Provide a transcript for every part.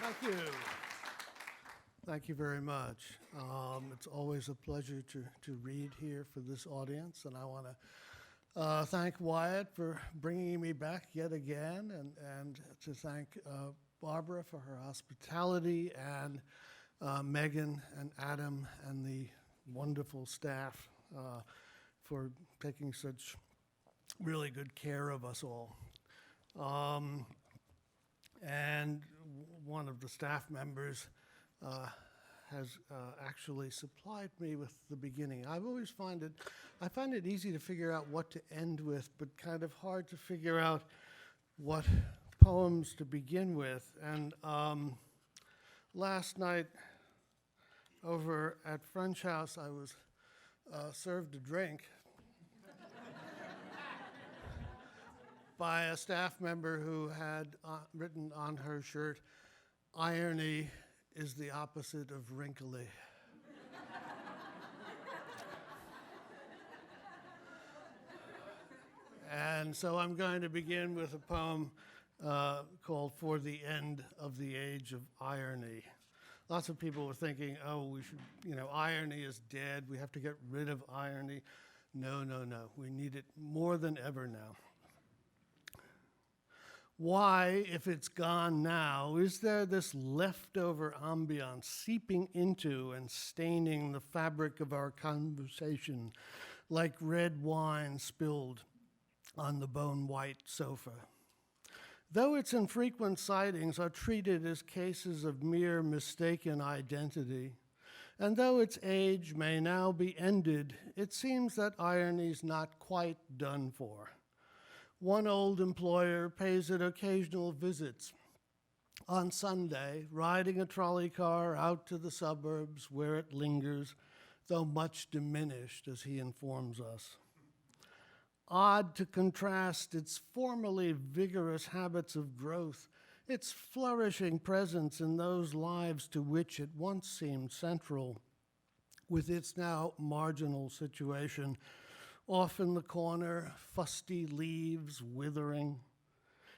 Thank you. Thank you very much. It's always a pleasure to read here for this audience, and I want to thank Wyatt for bringing me back yet again, and to thank Barbara for her hospitality, and Megan and Adam and the wonderful staff for taking such really good care of us all. And one of the staff members has actually supplied me with the beginning. I find it easy to figure out what to end with, but kind of hard to figure out what poems to begin with. And last night over at French House, I was served a drink by a staff member who had written on her shirt, "Irony is the opposite of wrinkly." And so I'm going to begin with a poem called "For the End of the Age of Irony." Lots of people were thinking, oh, we should, irony is dead. We have to get rid of irony. No, no, no. We need it more than ever now. Why, if it's gone now, is there this leftover ambiance seeping into and staining the fabric of our conversation like red wine spilled on the bone-white sofa? Though its infrequent sightings are treated as cases of mere mistaken identity, and though its age may now be ended, it seems that irony's not quite done for. One old employer pays it occasional visits. On Sunday, riding a trolley car out to the suburbs where it lingers, though much diminished, as he informs us. Odd to contrast its formerly vigorous habits of growth, its flourishing presence in those lives to which it once seemed central, with its now marginal situation, off in the corner, fusty leaves withering.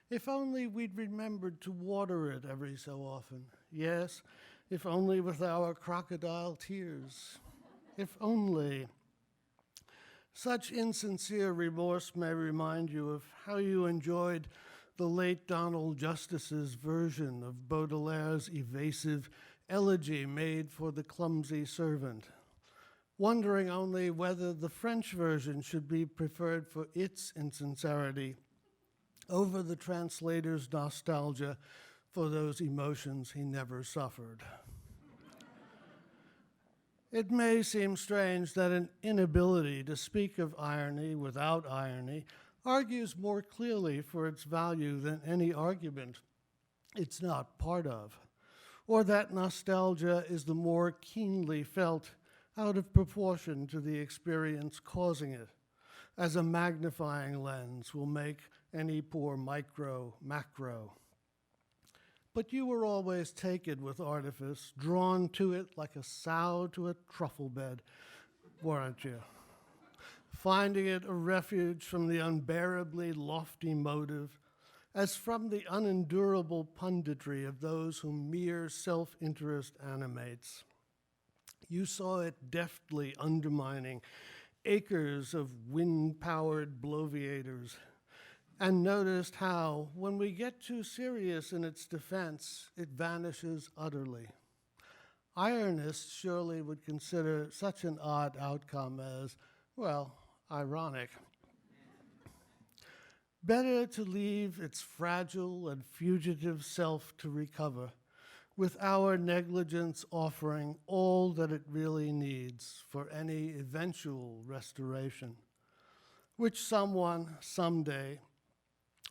If only we'd remembered to water it every so often. Yes, if only with our crocodile tears. If only. Such insincere remorse may remind you of how you enjoyed the late Donald Justice's version of Baudelaire's evasive elegy made for the clumsy servant, wondering only whether the French version should be preferred for its insincerity over the translator's nostalgia for those emotions he never suffered. It may seem strange that an inability to speak of irony without irony argues more clearly for its value than any argument it's not part of, or that nostalgia is the more keenly felt out of proportion to the experience causing it, as a magnifying lens will make any poor micro macro. But you were always taken with artifice, drawn to it like a sow to a truffle bed, weren't you? Finding it a refuge from the unbearably lofty motive, as from the unendurable punditry of those whom mere self-interest animates. You saw it deftly undermining acres of wind-powered bloviators, and noticed how, when we get too serious in its defense, it vanishes utterly. Ironists surely would consider such an odd outcome as, well, ironic. Better to leave its fragile and fugitive self to recover, with our negligence offering all that it really needs for any eventual restoration, which someone, someday,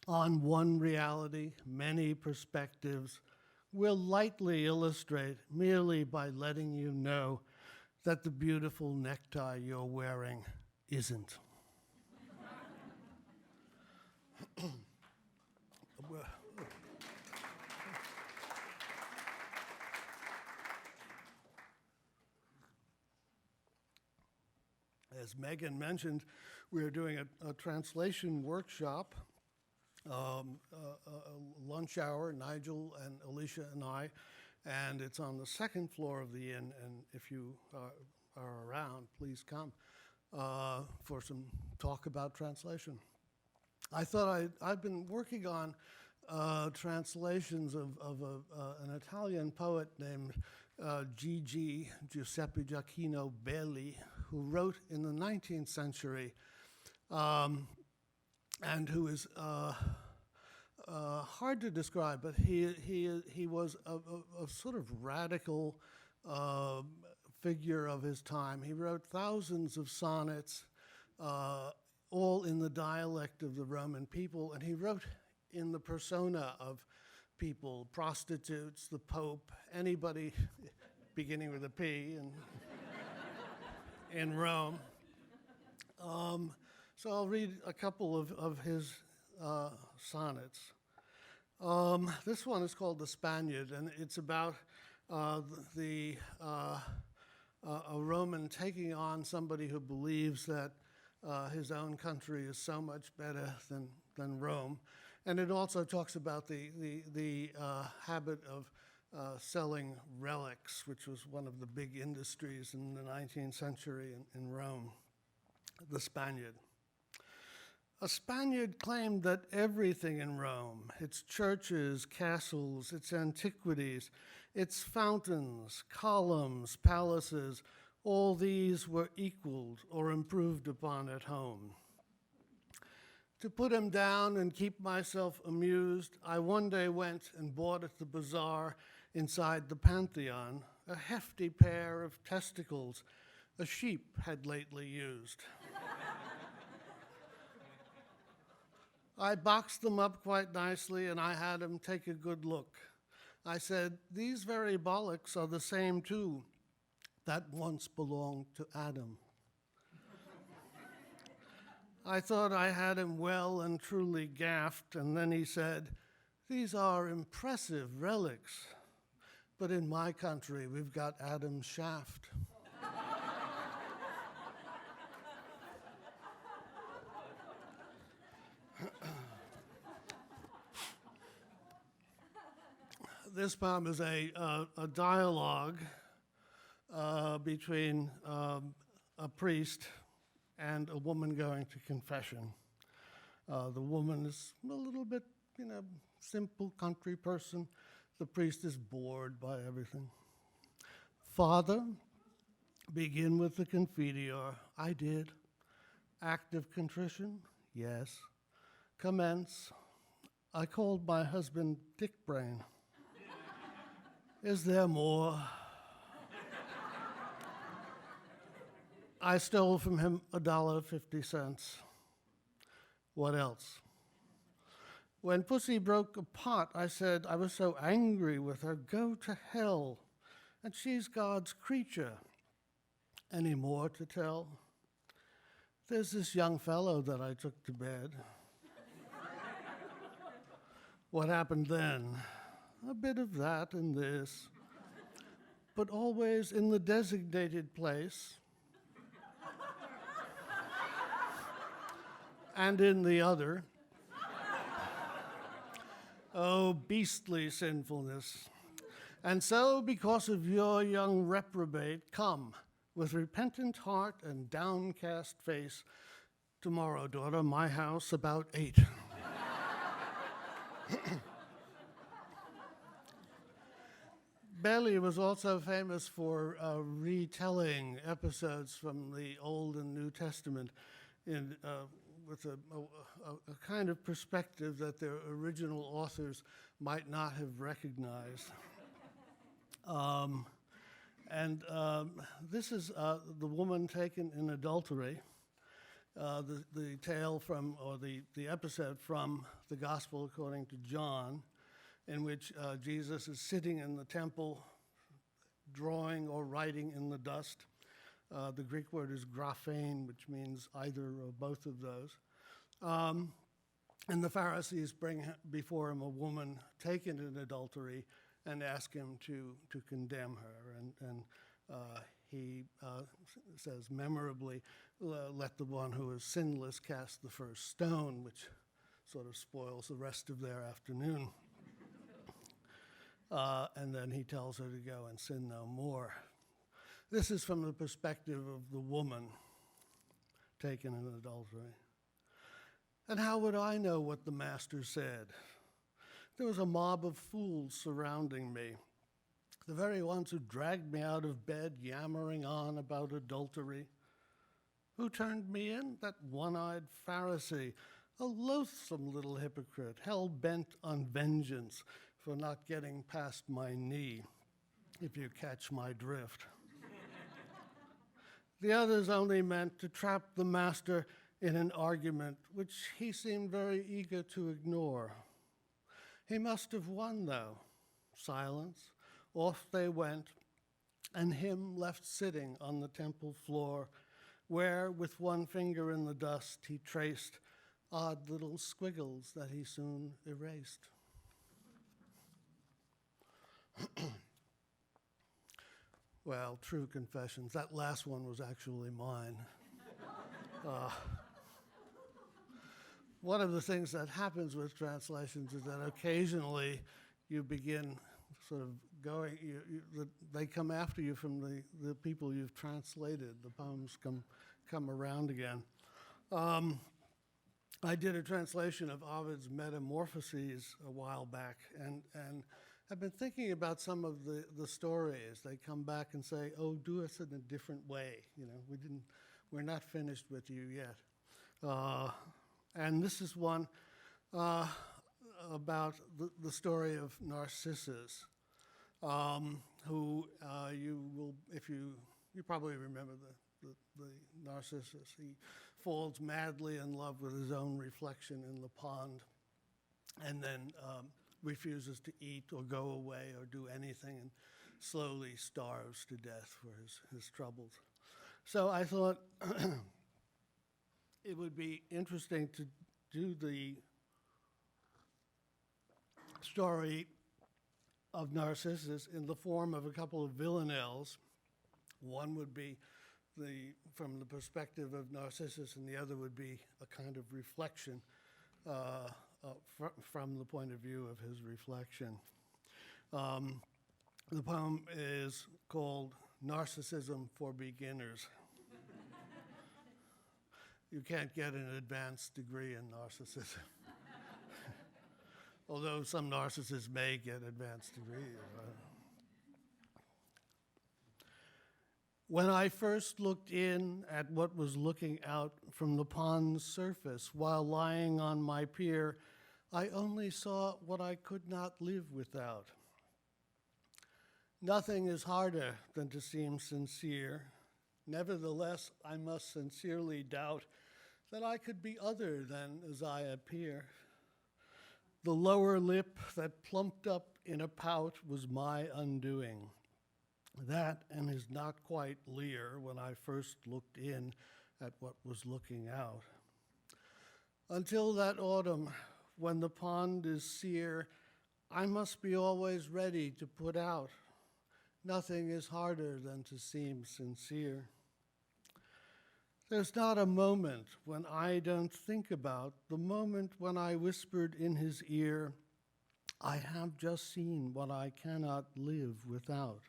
on one reality, many perspectives, will lightly illustrate merely by letting you know that the beautiful necktie you're wearing isn't. As Megan mentioned, we are doing a translation workshop lunch hour, Nigel and Alicia and I, and it's on the second floor of the inn. And if you are around, please come for some talk about translation. I thought I've been working on translations of an Italian poet named Giuseppe Giacchino Belli, who wrote in the 19th century and who is hard to describe, but he was a sort of radical figure of his time. He wrote thousands of sonnets, all in the dialect of the Roman people, and he wrote in the persona of people, prostitutes, the Pope, anybody beginning with a P in Rome. So I'll read a couple of his sonnets. This one is called The Spaniard, and it's about a Roman taking on somebody who believes that his own country is so much better than Rome. And it also talks about the habit of selling relics, which was one of the big industries in the 19th century in Rome. The Spaniard. A Spaniard claimed that everything in Rome, its churches, castles, its antiquities, its fountains, columns, palaces, all these were equaled or improved upon at home. To put him down and keep myself amused, I one day went and bought at the bazaar inside the Pantheon a hefty pair of testicles a sheep had lately used. I boxed them up quite nicely, and I had him take a good look. I said, "These very bollocks are the same too that once belonged to Adam." I thought I had him well and truly gaffed, and then he said, "These are impressive relics, but in my country we've got Adam's shaft." This poem is a dialogue between a priest and a woman going to confession. The woman is a little bit, simple country person. The priest is bored by everything. "Father, begin with the Confiteor." "I did." "Act of contrition?" "Yes." "Commence." "I called my husband Dick Brain." "Is there more?" "I stole from him $1.50. "What else?" "When Pussy broke a pot, I said I was so angry with her, go to hell, and she's God's creature." "Any more to tell?" "There's this young fellow that I took to bed." "What happened then?" "A bit of that and this, but always in the designated place and in the other." "Oh, beastly sinfulness. And so, because of your young reprobate, come with repentant heart and downcast face. Tomorrow, daughter, my house about 8. Belli was also famous for retelling episodes from the Old and New Testament with a kind of perspective that their original authors might not have recognized. This is the woman taken in adultery, the tale from, or the episode from the Gospel according to John, in which Jesus is sitting in the temple, drawing or writing in the dust. The Greek word is graphein, which means either or both of those. And the Pharisees bring before him a woman taken in adultery and ask him to condemn her. And he says memorably, "Let the one who is sinless cast the first stone," which sort of spoils the rest of their afternoon. And then he tells her to go and sin no more. This is from the perspective of the woman taken in adultery. And how would I know what the master said? There was a mob of fools surrounding me, the very ones who dragged me out of bed yammering on about adultery. Who turned me in? That one-eyed Pharisee, a loathsome little hypocrite, hell-bent on vengeance for not getting past my knee, if you catch my drift. The others only meant to trap the master in an argument which he seemed very eager to ignore. He must have won, though. Silence. Off they went, and him left sitting on the temple floor, where, with one finger in the dust, he traced odd little squiggles that he soon erased. Well, true confessions. That last one was actually mine. One of the things that happens with translations is that occasionally you begin sort of going, they come after you from the people you've translated. The poems come around again. I did a translation of Ovid's Metamorphoses a while back, and I've been thinking about some of the stories. They come back and say, "Oh, do us in a different way. We're not finished with you yet." And this is one about the story of Narcissus, who you probably remember the Narcissus. He falls madly in love with his own reflection in the pond, and then refuses to eat or go away or do anything, and slowly starves to death for his troubles. So I thought it would be interesting to do the story of Narcissus in the form of a couple of villanelles. One would be from the perspective of Narcissus, and the other would be a kind of reflection from the point of view of his reflection. The poem is called Narcissism for Beginners. You can't get an advanced degree in narcissism. Although some narcissists may get advanced degrees. When I first looked in at what was looking out from the pond's surface while lying on my pier, I only saw what I could not live without. Nothing is harder than to seem sincere. Nevertheless, I must sincerely doubt that I could be other than as I appear. The lower lip that plumped up in a pout was my undoing. That and his not quite leer when I first looked in at what was looking out. Until that autumn, when the pond is sere, I must be always ready to put out. Nothing is harder than to seem sincere. There's not a moment when I don't think about the moment when I whispered in his ear, I have just seen what I cannot live without.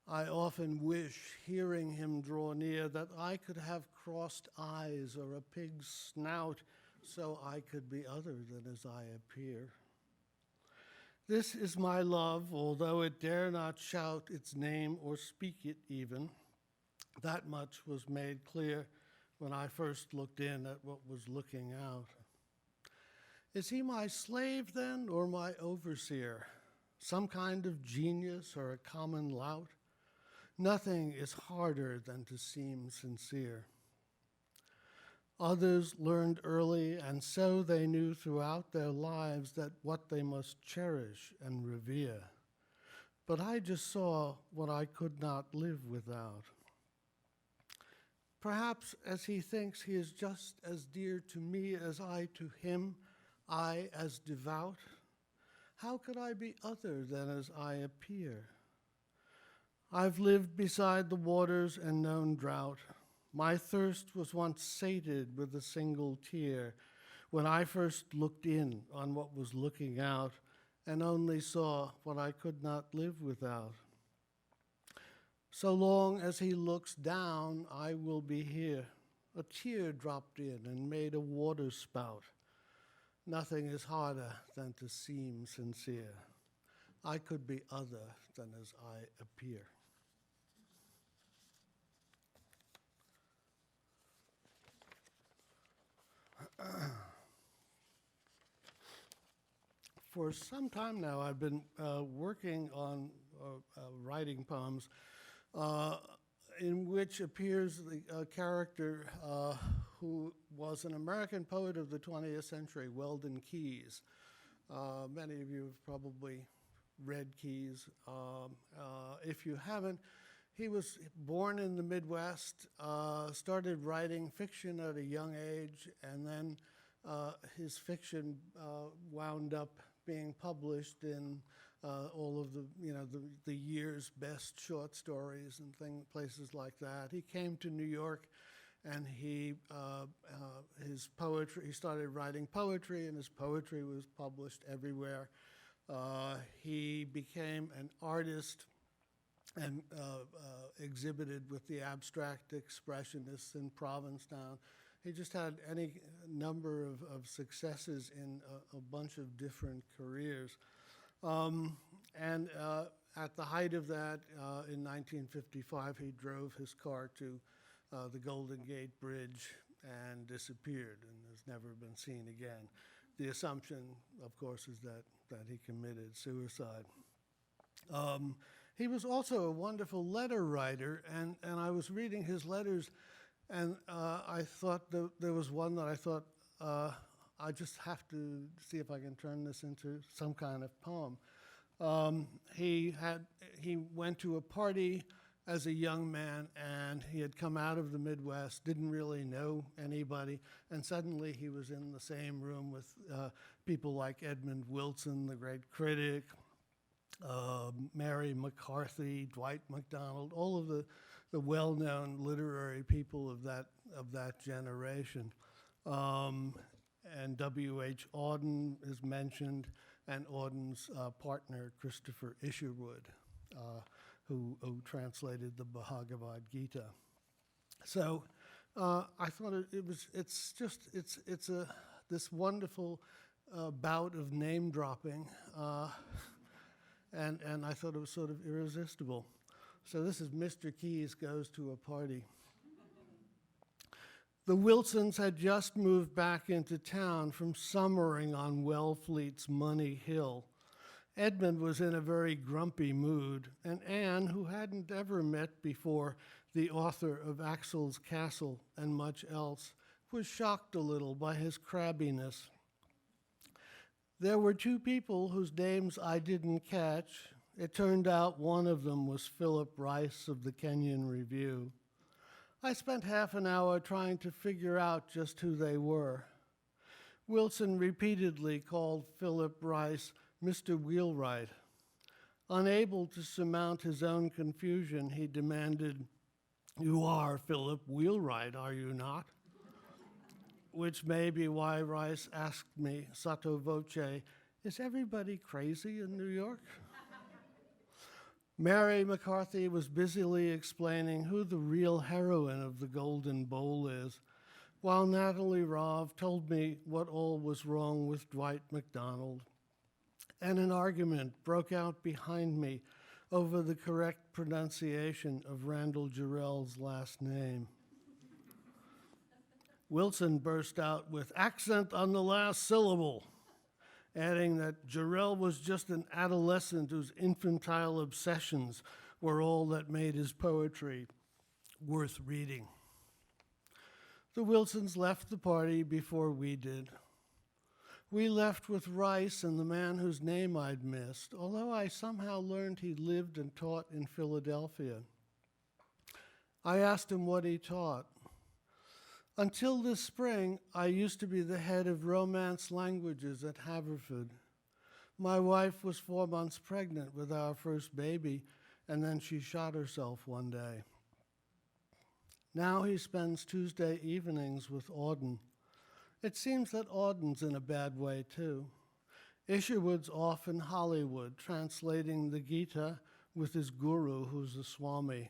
I often wish, hearing him draw near, that I could have crossed eyes or a pig's snout so I could be other than as I appear. This is my love, although it dare not shout its name or speak it even. That much was made clear when I first looked in at what was looking out. Is he my slave then, or my overseer? Some kind of genius or a common lout? Nothing is harder than to seem sincere. Others learned early, and so they knew throughout their lives that what they must cherish and revere. But I just saw what I could not live without. Perhaps as he thinks he is just as dear to me as I to him, I as devout, how could I be other than as I appear? I've lived beside the waters and known drought. My thirst was once sated with a single tear, when I first looked in on what was looking out and only saw what I could not live without. So long as he looks down, I will be here. A tear dropped in and made a water spout. Nothing is harder than to seem sincere. I could be other than as I appear. For some time now, I've been working on writing poems in which appears the character who was an American poet of the 20th century, Weldon Keys. Many of you have probably read Keys. If you haven't, he was born in the Midwest, started writing fiction at a young age, and then his fiction wound up being published in all of the year's best short stories and places like that. He came to New York, and he started writing poetry, and his poetry was published everywhere. He became an artist and exhibited with the abstract expressionists in Provincetown. He just had any number of successes in a bunch of different careers. And at the height of that, in 1955, he drove his car to the Golden Gate Bridge and disappeared and has never been seen again. The assumption, of course, is that he committed suicide. He was also a wonderful letter writer, and I was reading his letters, and I thought there was one that I thought, I just have to see if I can turn this into some kind of poem. He went to a party as a young man, and he had come out of the Midwest, didn't really know anybody, and suddenly he was in the same room with people like Edmund Wilson, the great critic, Mary McCarthy, Dwight MacDonald, all of the well-known literary people of that generation. And W.H. Auden is mentioned, and Auden's partner, Christopher Isherwood, who translated the Bhagavad Gita. So I thought it's this wonderful bout of name dropping, and I thought it was sort of irresistible. So this is Mr. Keys Goes to a Party. The Wilsons had just moved back into town from summering on Wellfleet's Money Hill. Edmund was in a very grumpy mood, and Anne, who hadn't ever met before the author of Axel's Castle and much else, was shocked a little by his crabbiness. There were two people whose names I didn't catch. It turned out one of them was Philip Rice of the Kenyon Review. I spent half an hour trying to figure out just who they were. Wilson repeatedly called Philip Rice Mr. Wheelwright. Unable to surmount his own confusion, he demanded, "You are Philip Wheelwright, are you not?" Which may be why Rice asked me, sotto voce, "Is everybody crazy in New York?" Mary McCarthy was busily explaining who the real heroine of the Golden Bowl is, while Natalie Rov told me what all was wrong with Dwight MacDonald. And an argument broke out behind me over the correct pronunciation of Randall Jarrell's last name. Wilson burst out with accent on the last syllable, adding that Jarrell was just an adolescent whose infantile obsessions were all that made his poetry worth reading. The Wilsons left the party before we did. We left with Rice and the man whose name I'd missed, although I somehow learned he lived and taught in Philadelphia. I asked him what he taught. Until this spring, I used to be the head of Romance Languages at Haverford. My wife was 4 months pregnant with our first baby, and then she shot herself one day. Now he spends Tuesday evenings with Auden. It seems that Auden's in a bad way, too. Isherwood's off in Hollywood, translating the Gita with his guru, who's a Swami.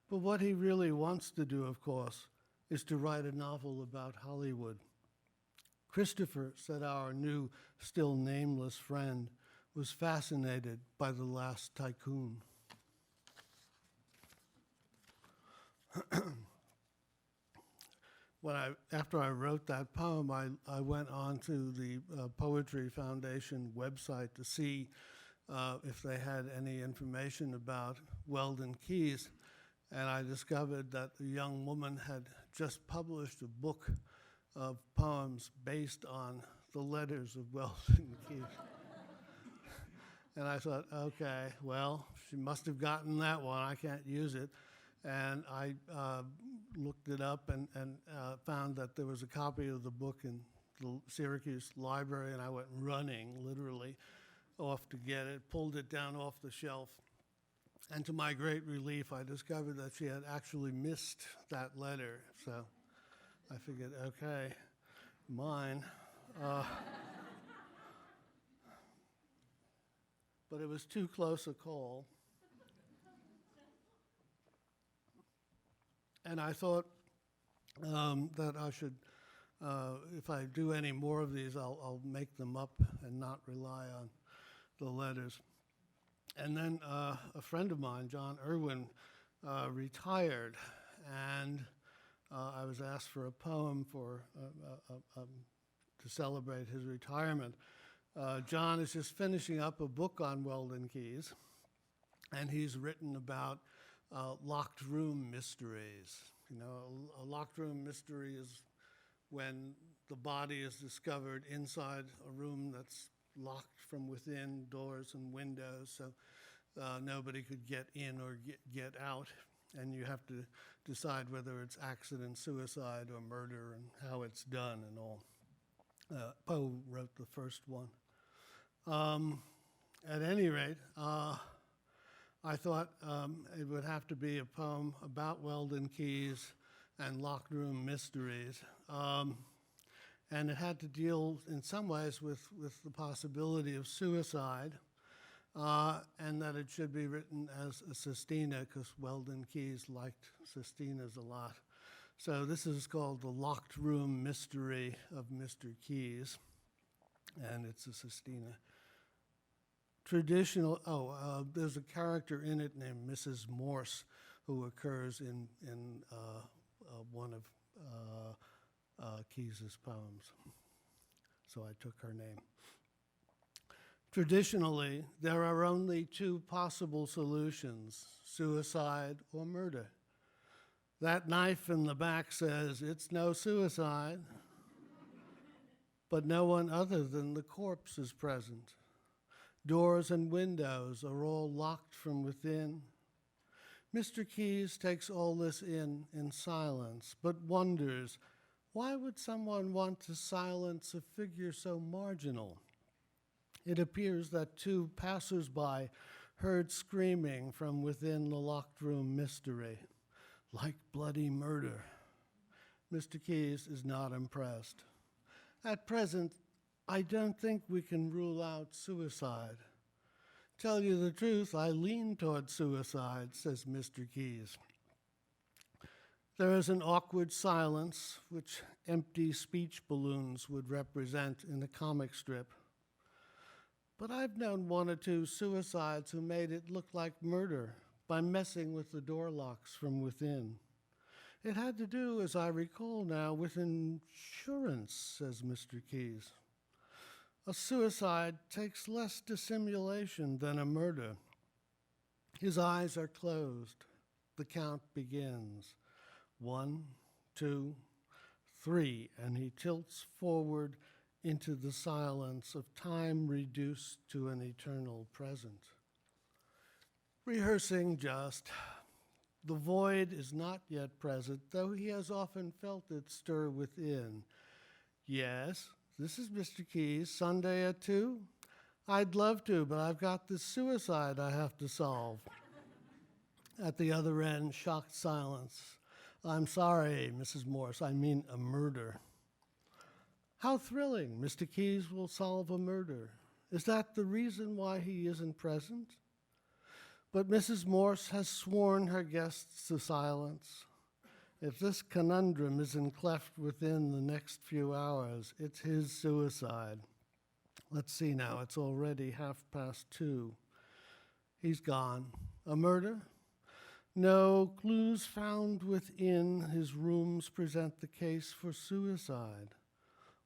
But what he really wants to do, of course, is to write a novel about Hollywood. Christopher, said our new, still nameless friend, was fascinated by The Last Tycoon. After I wrote that poem, I went on to the Poetry Foundation website to see if they had any information about Weldon Keys, and I discovered that a young woman had just published a book of poems based on the letters of Weldon Keys. And I thought, okay, well, she must have gotten that one. I can't use it. And I looked it up and found that there was a copy of the book in the Syracuse library, and I went running, literally, off to get it, pulled it down off the shelf. And to my great relief, I discovered that she had actually missed that letter. So I figured, okay, mine. But it was too close a call. And I thought that I should, if I do any more of these, I'll make them up and not rely on the letters. And then a friend of mine, John Irwin, retired, and I was asked for a poem to celebrate his retirement. John is just finishing up a book on Weldon Keys, and he's written about locked room mysteries. You know, a locked room mystery is when the body is discovered inside a room that's locked from within, doors and windows, so nobody could get in or get out, and you have to decide whether it's accident, suicide, or murder, and how it's done and all. Poe wrote the first one. At any rate, I thought it would have to be a poem about Weldon Keys and locked room mysteries. And it had to deal in some ways with the possibility of suicide, and that it should be written as a sestina, because Weldon Keys liked sestinas a lot. So this is called The Locked Room Mystery of Mr. Keys, and it's a sestina. There's a character in it named Mrs. Morse, who occurs in one of Keys's poems. So I took her name. Traditionally, there are only two possible solutions: suicide or murder. That knife in the back says it's no suicide, but no one other than the corpse is present. Doors and windows are all locked from within. Mr. Keys takes all this in silence, but wonders, why would someone want to silence a figure so marginal? It appears that two passers-by heard screaming from within the locked room mystery, like bloody murder. Mr. Keys is not impressed. At present, I don't think we can rule out suicide. Tell you the truth, I lean toward suicide, says Mr. Keys. There is an awkward silence, which empty speech balloons would represent in a comic strip. But I've known one or two suicides who made it look like murder by messing with the door locks from within. It had to do, as I recall now, with insurance, says Mr. Keys. A suicide takes less dissimulation than a murder. His eyes are closed. The count begins. 1, 2, 3, and he tilts forward into the silence of time reduced to an eternal present. Rehearsing just. The void is not yet present, though he has often felt it stir within. Yes, this is Mr. Keys, Sunday at 2? I'd love to, but I've got this suicide I have to solve. At the other end, shocked silence. I'm sorry, Mrs. Morse, I mean a murder. How thrilling! Mr. Keyes will solve a murder. Is that the reason why he isn't present? But Mrs. Morse has sworn her guests to silence. If this conundrum isn't cleft within the next few hours, it's his suicide. Let's see now, it's already 2:30. He's gone. A murder? No, clues found within his rooms present the case for suicide.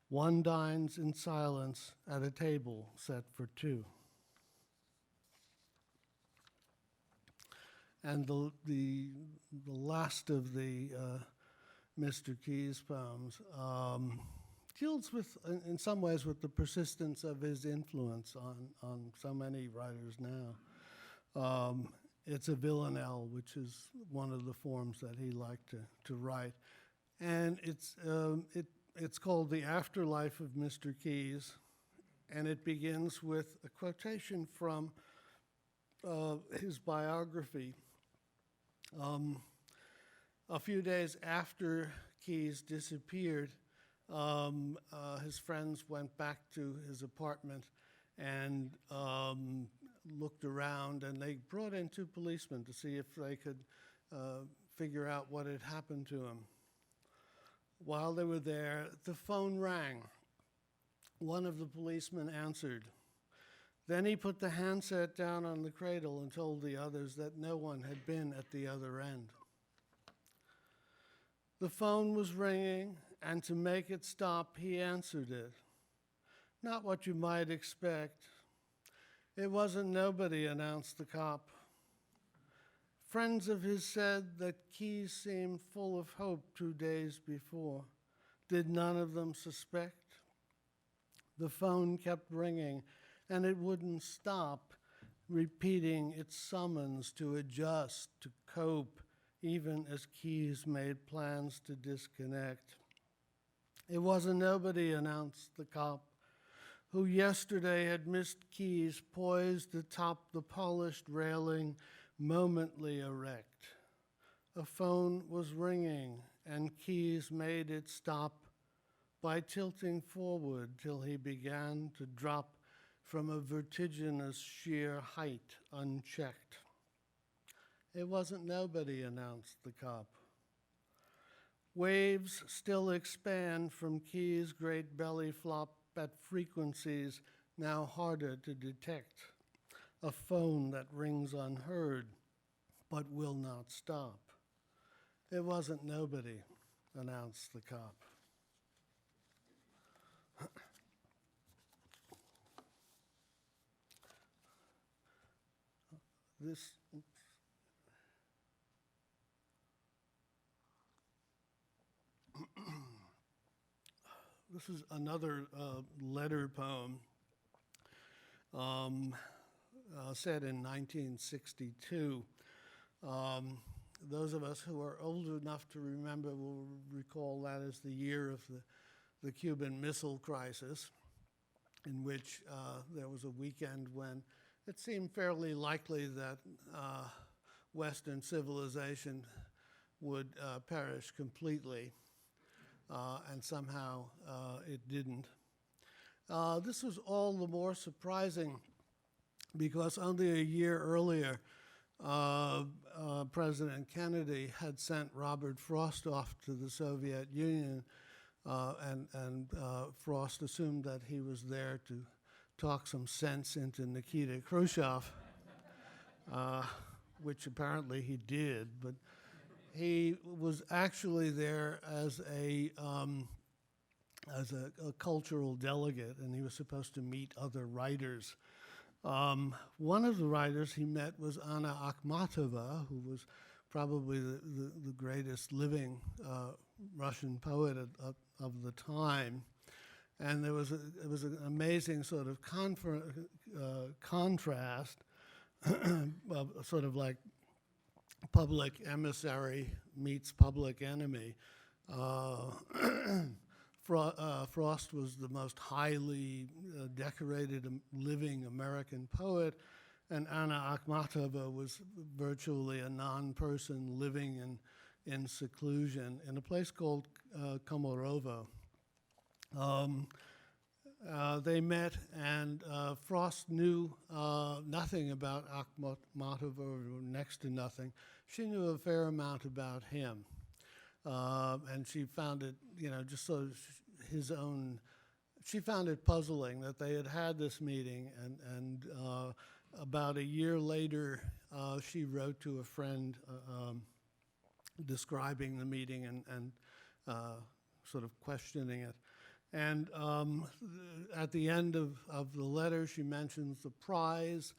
One dines in silence at a table set for two. And the last of the Mr. Keyes poems deals with, in some ways, with the persistence of his influence on so many writers now. It's a villanelle, which is one of the forms that he liked to write. And it's called The Afterlife of Mr. Keyes, and it begins with a quotation from his biography. A few days after Keyes disappeared, his friends went back to his apartment and looked around, and they brought in two policemen to see if they could figure out what had happened to him. While they were there, the phone rang. One of the policemen answered. Then he put the handset down on the cradle and told the others that no one had been at the other end. The phone was ringing, and to make it stop, he answered it. Not what you might expect. It wasn't nobody, announced the cop. Friends of his said that Keyes seemed full of hope 2 days before. Did none of them suspect? The phone kept ringing, and it wouldn't stop, repeating its summons to adjust, to cope, even as Keyes made plans to disconnect. It wasn't nobody, announced the cop, who yesterday had missed Keyes poised atop the polished railing, momently erect. A phone was ringing, and Keyes made it stop by tilting forward till he began to drop from a vertiginous sheer height unchecked. It wasn't nobody, announced the cop. Waves still expand from Keyes' great belly flop at frequencies now harder to detect. A phone that rings unheard but will not stop. It wasn't nobody, announced the cop. This is another letter poem said in 1962. Those of us who are old enough to remember will recall that as the year of the Cuban Missile Crisis, in which there was a weekend when it seemed fairly likely that Western civilization would perish completely, and somehow it didn't. This was all the more surprising because only a year earlier, President Kennedy had sent Robert Frost off to the Soviet Union, and Frost assumed that he was there to talk some sense into Nikita Khrushchev, which apparently he did, but he was actually there as a cultural delegate, and he was supposed to meet other writers. One of the writers he met was Anna Akhmatova, who was probably the greatest living Russian poet of the time. And it was an amazing sort of contrast, sort of like public emissary meets public enemy. Frost was the most highly decorated living American poet, and Anna Akhmatova was virtually a non-person living in seclusion in a place called Komorovo. Um, they met, and Frost knew nothing about Akhmatova, or next to nothing. She knew a fair amount about him, and she found it, just sort of his own. She found it puzzling that they had this meeting, and about a year later, she wrote to a friend describing the meeting and sort of questioning it. And at the end of the letter, she mentions the prize.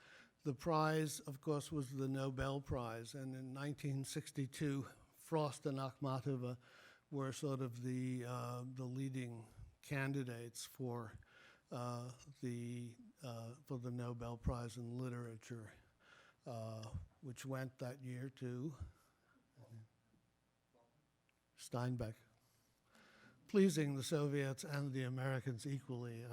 The prize, of course, was the Nobel Prize. And in 1962, Frost and Akhmatova were sort of the leading candidates for the Nobel Prize in Literature, which went that year to Steinbeck, pleasing the Soviets and the Americans equally.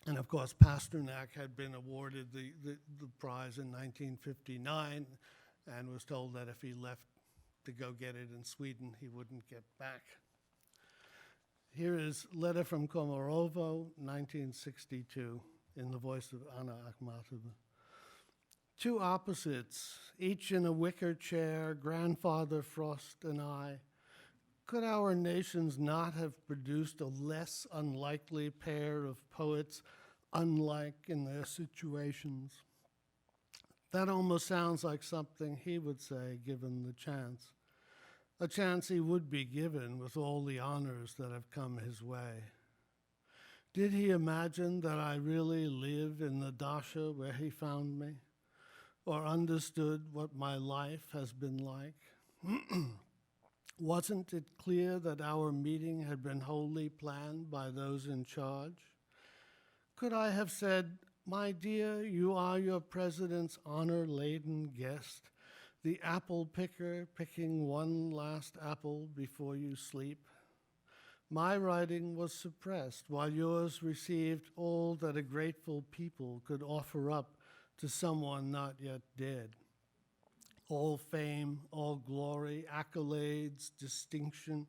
And of course, Pasternak had been awarded the prize in 1959 and was told that if he left to go get it in Sweden, he wouldn't get back. Here is Letter from Komarovo, 1962, in the voice of Anna Akhmatova. Two opposites, each in a wicker chair, Grandfather Frost and I. Could our nations not have produced a less unlikely pair of poets, unlike in their situations? That almost sounds like something he would say, given the chance. A chance he would be given with all the honors that have come his way. Did he imagine that I really live in the dasha where he found me, or understood what my life has been like? Wasn't it clear that our meeting had been wholly planned by those in charge? Could I have said, my dear, you are your president's honor-laden guest, the apple picker picking one last apple before you sleep? My writing was suppressed, while yours received all that a grateful people could offer up to someone not yet dead. All fame, all glory, accolades, distinction.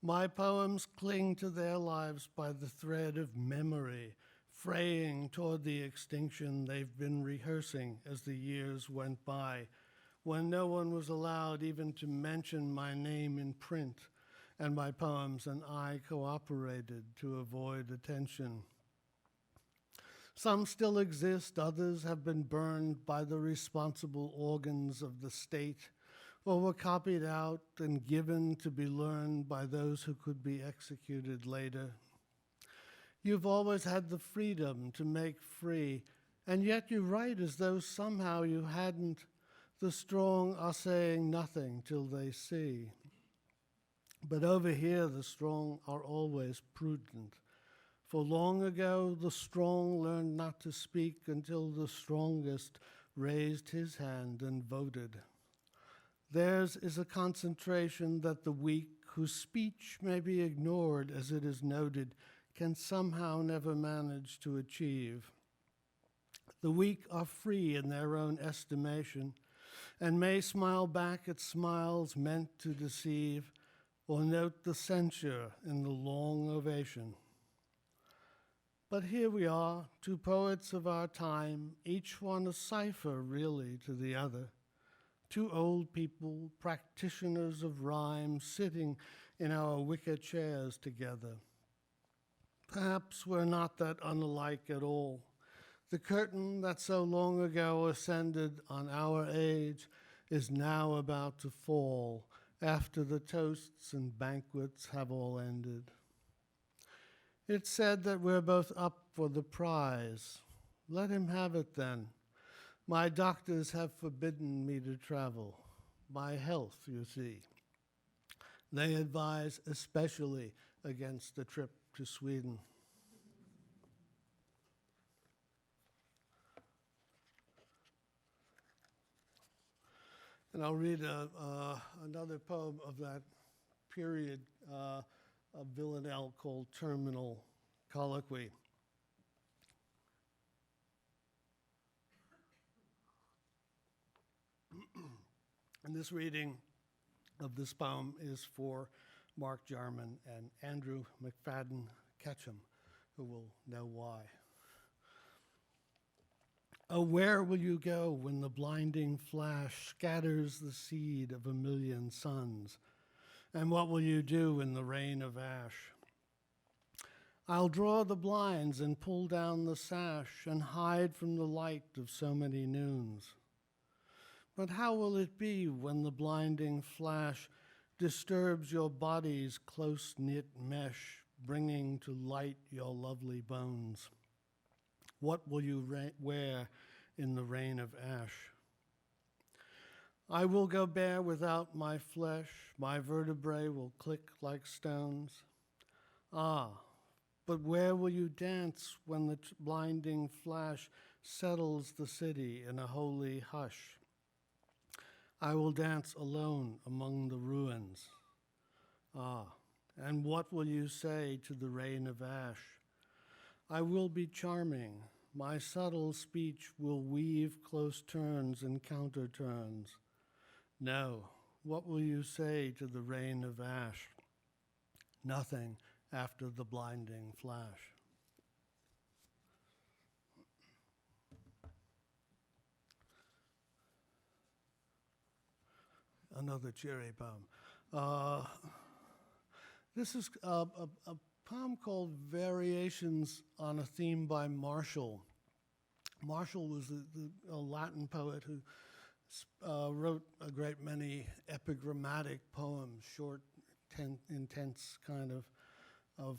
My poems cling to their lives by the thread of memory, fraying toward the extinction they've been rehearsing as the years went by, when no one was allowed even to mention my name in print, and my poems and I cooperated to avoid attention. Some still exist, others have been burned by the responsible organs of the state, or were copied out and given to be learned by those who could be executed later. You've always had the freedom to make free, and yet you write as though somehow you hadn't. The strong are saying nothing till they see. But over here, the strong are always prudent. For long ago, the strong learned not to speak until the strongest raised his hand and voted. Theirs is a concentration that the weak, whose speech may be ignored as it is noted, can somehow never manage to achieve. The weak are free in their own estimation, and may smile back at smiles meant to deceive, or note the censure in the long ovation. But here we are, two poets of our time, each one a cipher really to the other. Two old people, practitioners of rhyme, sitting in our wicker chairs together. Perhaps we're not that unlike at all. The curtain that so long ago ascended on our age is now about to fall after the toasts and banquets have all ended. It's said that we're both up for the prize. Let him have it then. My doctors have forbidden me to travel. My health, you see. They advise especially against a trip to Sweden. And I'll read another poem of that period of Villanelle called Terminal Colloquy. And this reading of this poem is for Mark Jarman and Andrew McFadden Ketchum, who will know why. Oh, where will you go when the blinding flash scatters the seed of a million suns? And what will you do in the rain of ash? I'll draw the blinds and pull down the sash and hide from the light of so many noons. But how will it be when the blinding flash disturbs your body's close-knit mesh, bringing to light your lovely bones? What will you wear in the rain of ash? I will go bare without my flesh, my vertebrae will click like stones. Ah, but where will you dance when the blinding flash settles the city in a holy hush? I will dance alone among the ruins. Ah, and what will you say to the rain of ash? I will be charming. My subtle speech will weave close turns and counter-turns. No, what will you say to the rain of ash? Nothing after the blinding flash. Another cheery poem. This is a poem called Variations on a Theme by Martial. Martial was a Latin poet who wrote a great many epigrammatic poems, short, intense kind of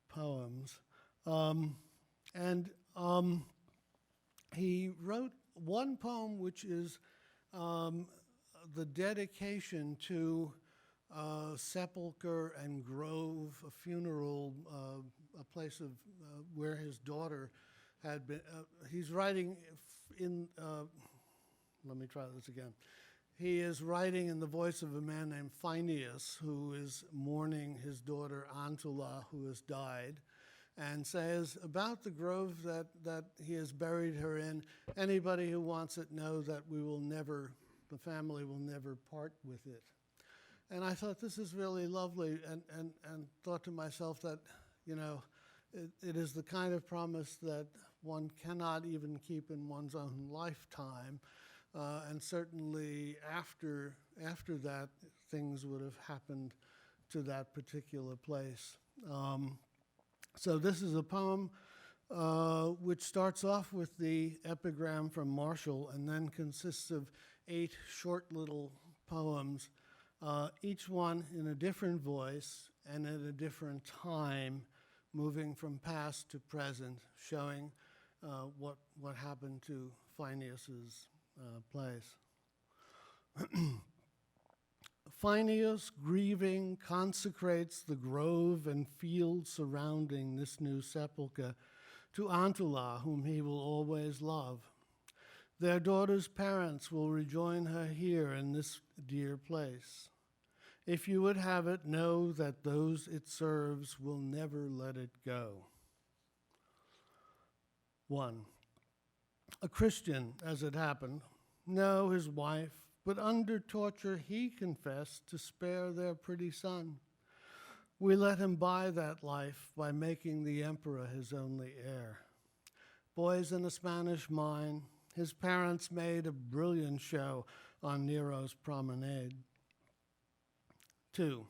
poems. He wrote one poem which is the dedication to sepulcher and grove, a funeral, a place of where his daughter had been. He's writing in, let me try this again. He is writing in the voice of a man named Phineas, who is mourning his daughter Antula, who has died, and says about the grove that he has buried her in, anybody who wants it know that the family will never part with it. And I thought this is really lovely, and thought to myself that, it is the kind of promise that one cannot even keep in one's own lifetime, and certainly after that, things would have happened to that particular place. So this is a poem which starts off with the epigram from Martial and then consists of 8 short little poems, each one in a different voice and at a different time, moving from past to present, showing what happened to Phineas's place. Phineas, grieving, consecrates the grove and field surrounding this new sepulchre to Antula, whom he will always love. Their daughter's parents will rejoin her here in this dear place. If you would have it, know that those it serves will never let it go. 1. A Christian, as it happened, no, his wife, but under torture he confessed to spare their pretty son. We let him buy that life by making the emperor his only heir. Boys in a Spanish mine, his parents made a brilliant show on Nero's promenade. 2.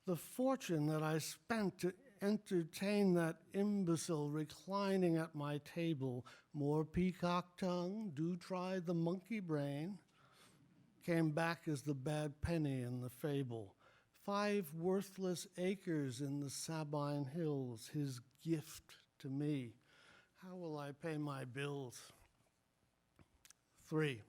The fortune that I spent to entertain that imbecile reclining at my table, more peacock tongue, do try the monkey brain, came back as the bad penny in the fable. 5 worthless acres in the Sabine hills, his gift to me. How will I pay my bills? 3.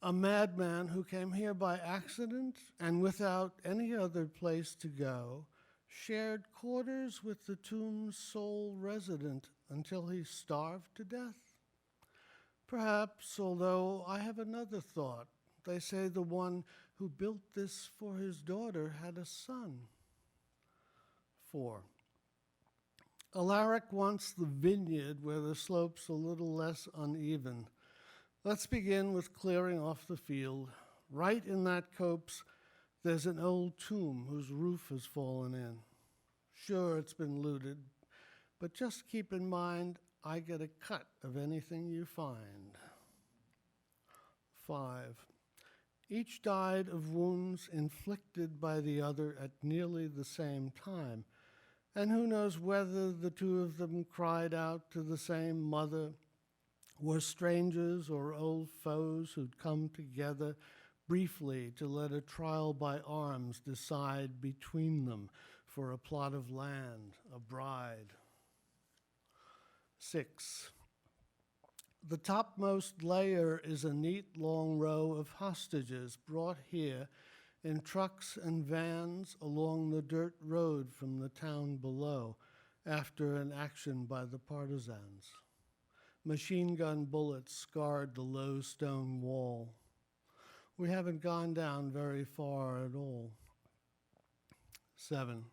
A madman who came here by accident and without any other place to go, shared quarters with the tomb's sole resident until he starved to death. Perhaps, although I have another thought, they say the one who built this for his daughter had a son. 4. Alaric wants the vineyard where the slope's a little less uneven. Let's begin with clearing off the field. Right in that copse, there's an old tomb whose roof has fallen in. Sure, it's been looted, but just keep in mind I get a cut of anything you find. 5. Each died of wounds inflicted by the other at nearly the same time, and who knows whether the two of them cried out to the same mother, were strangers or old foes who'd come together briefly to let a trial by arms decide between them for a plot of land, a bride. 6. The topmost layer is a neat long row of hostages brought here in trucks and vans along the dirt road from the town below after an action by the partisans. Machine gun bullets scarred the low stone wall. We haven't gone down very far at all. 7.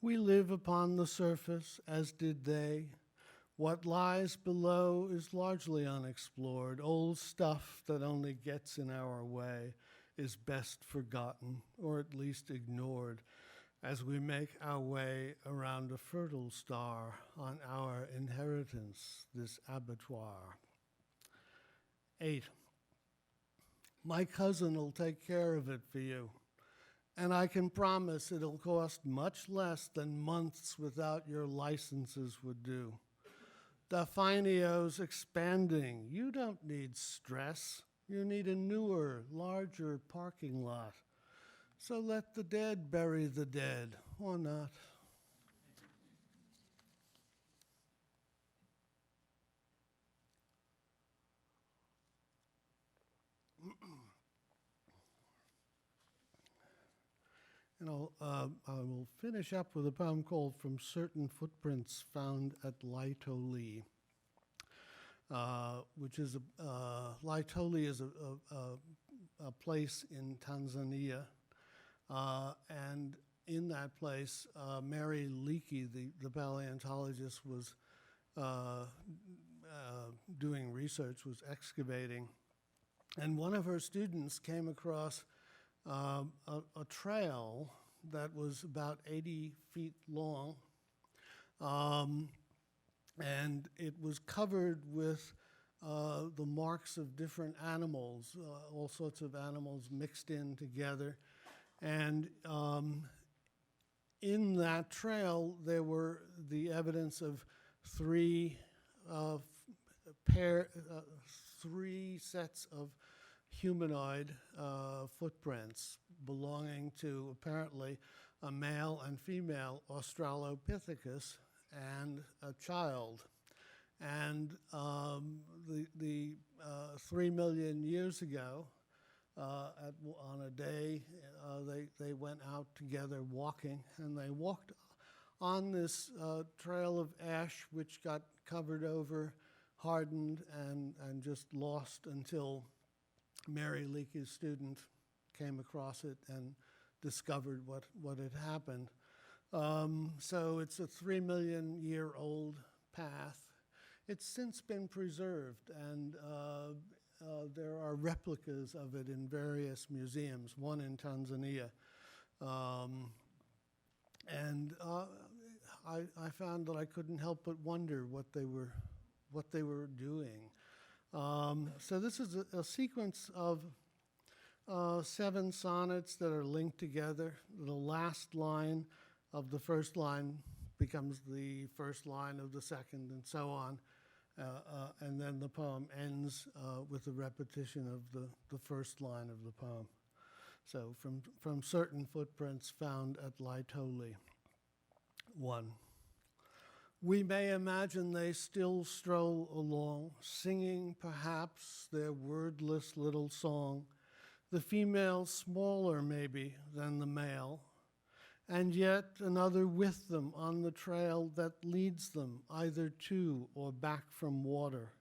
We live upon the surface, as did they. What lies below is largely unexplored. Old stuff that only gets in our way is best forgotten, or at least ignored, as we make our way around a fertile star on our inheritance, this abattoir. 8. My cousin will take care of it for you, and I can promise it'll cost much less than months without your licenses would do. The Fineo's expanding. You don't need stress. You need a newer, larger parking lot. So let the dead bury the dead, or not. And I will finish up with a poem called From Certain Footprints Found at Laetoli, which is Laetoli is a place in Tanzania. And in that place, Mary Leakey, the paleontologist, was doing research, was excavating. And one of her students came across a trail that was about 80 feet long, and it was covered with the marks of different animals, all sorts of animals mixed in together. And in that trail, there were the evidence of three sets of humanoid footprints belonging to apparently a male and female Australopithecus and a child. And the 3 million years ago, on a day, they went out together walking, and they walked on this trail of ash, which got covered over, hardened, and just lost until Mary Leakey's student came across it and discovered what had happened. So it's a 3 million year old path. It's since been preserved, and there are replicas of it in various museums, one in Tanzania. And I found that I couldn't help but wonder what they were doing. So this is a sequence of 7 sonnets that are linked together. The last line of the first line becomes the first line of the second, and so on. And then the poem ends with a repetition of the first line of the poem. So from certain footprints found at Laetoli. 1. We may imagine they still stroll along, singing perhaps their wordless little song, the female smaller maybe than the male, and yet another with them on the trail that leads them either to or back from water.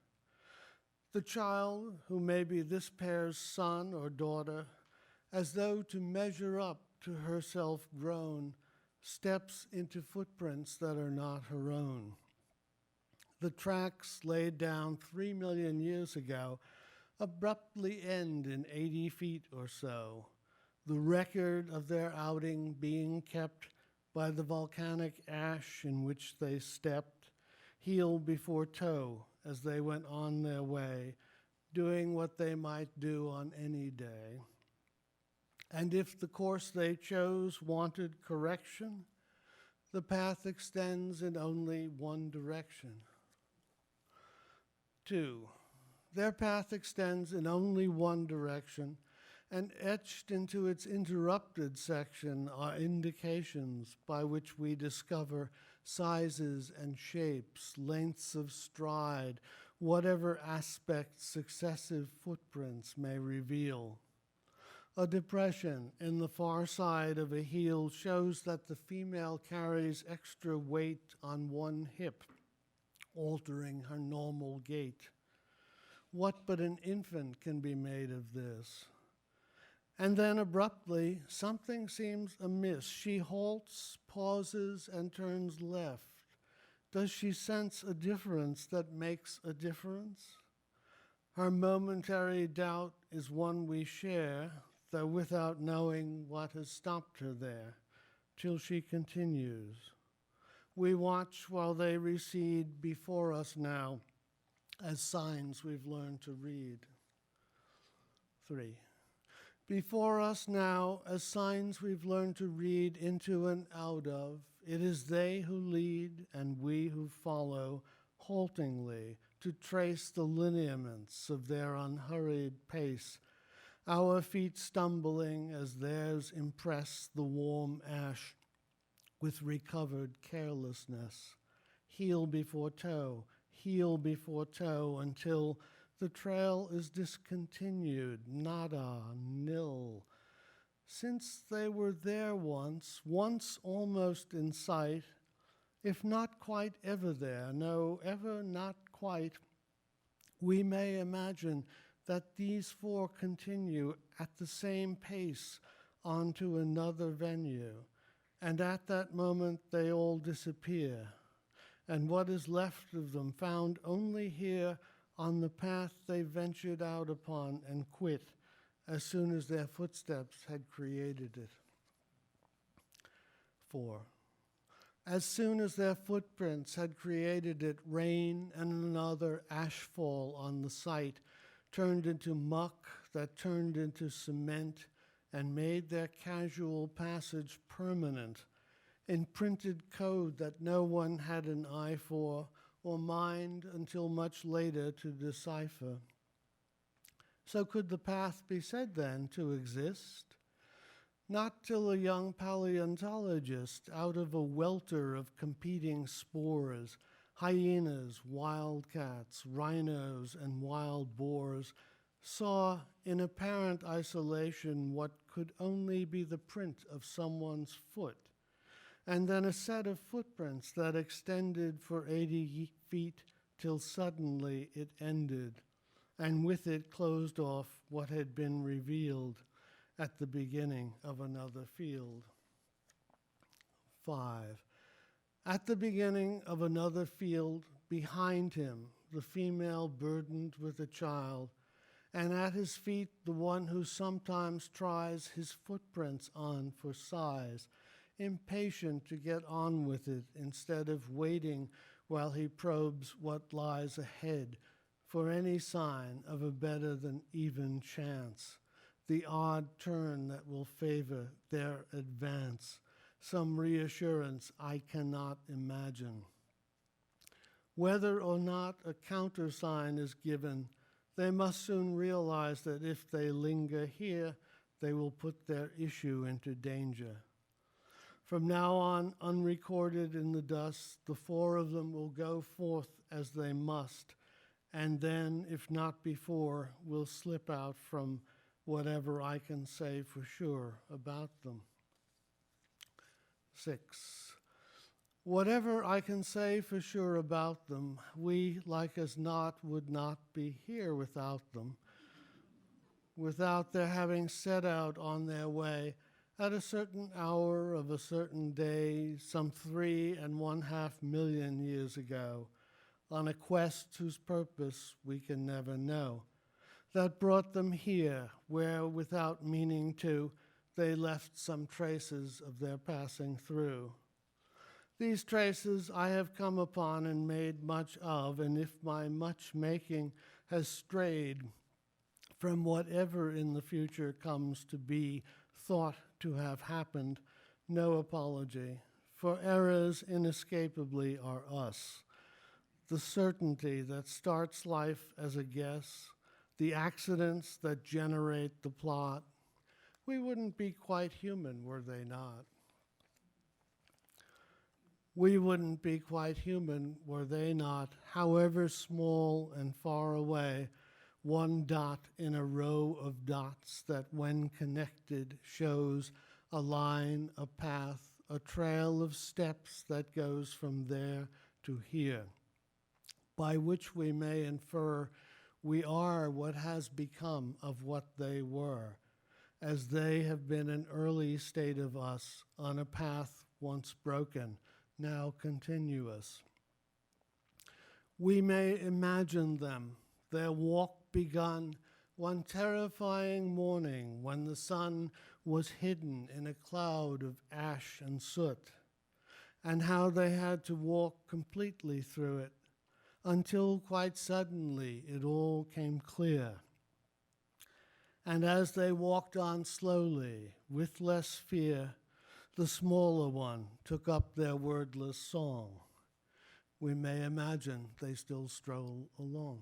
The child, who may be this pair's son or daughter, as though to measure up to herself grown, steps into footprints that are not her own. The tracks laid down 3 million years ago abruptly end in 80 feet or so, the record of their outing being kept by the volcanic ash in which they stepped, heel before toe, as they went on their way, doing what they might do on any day. And if the course they chose wanted correction, the path extends in only one direction. 2. Their path extends in only one direction, and etched into its interrupted section are indications by which we discover sizes and shapes, lengths of stride, whatever aspects successive footprints may reveal. A depression in the far side of a heel shows that the female carries extra weight on one hip, altering her normal gait. What but an infant can be made of this? And then abruptly, something seems amiss. She halts, pauses, and turns left. Does she sense a difference that makes a difference? Her momentary doubt is one we share, though without knowing what has stopped her there, till she continues. We watch while they recede before us now, as signs we've learned to read. 3. Before us now, as signs we've learned to read into and out of, it is they who lead and we who follow, haltingly, to trace the lineaments of their unhurried pace, our feet stumbling as theirs impress the warm ash with recovered carelessness, heel before toe, until the trail is discontinued, nada, nil. Since they were there once almost in sight, if not quite ever there, no, ever not quite, we may imagine that these four continue at the same pace on to another venue, and at that moment they all disappear, and what is left of them found only here on the path they ventured out upon and quit as soon as their footsteps had created it. 4. As soon as their footprints had created it, rain and another ashfall on the site turned into muck that turned into cement and made their casual passage permanent, in printed code that no one had an eye for or mind until much later to decipher. So could the path be said then to exist? Not till a young paleontologist, out of a welter of competing spores, hyenas, wildcats, rhinos, and wild boars, saw in apparent isolation what could only be the print of someone's foot, and then a set of footprints that extended for 80 feet till suddenly it ended, and with it closed off what had been revealed at the beginning of another field. 5. At the beginning of another field, behind him, the female burdened with a child, and at his feet the one who sometimes tries his footprints on for size, impatient to get on with it instead of waiting while he probes what lies ahead for any sign of a better than even chance, the odd turn that will favor their advance, some reassurance I cannot imagine. Whether or not a countersign is given, they must soon realize that if they linger here, they will put their issue into danger. From now on, unrecorded in the dust, the four of them will go forth as they must, and then, if not before, will slip out from whatever I can say for sure about them. 6. Whatever I can say for sure about them, we, like as not, would not be here without them, without their having set out on their way at a certain hour of a certain day, some 3.5 million years ago, on a quest whose purpose we can never know. that brought them here, where, without meaning to, they left some traces of their passing through. These traces I have come upon and made much of, and if my much making has strayed from whatever in the future comes to be thought to have happened, no apology, for errors inescapably are us. The certainty that starts life as a guess, the accidents that generate the plot, we wouldn't be quite human were they not. We wouldn't be quite human were they not, however small and far away, one dot in a row of dots that when connected shows a line, a path, a trail of steps that goes from there to here, by which we may infer we are what has become of what they were, as they have been an early state of us on a path once broken, now continuous. We may imagine them, their walk begun one terrifying morning when the sun was hidden in a cloud of ash and soot, and how they had to walk completely through it until quite suddenly it all came clear. And as they walked on slowly, with less fear, the smaller one took up their wordless song. We may imagine they still stroll along.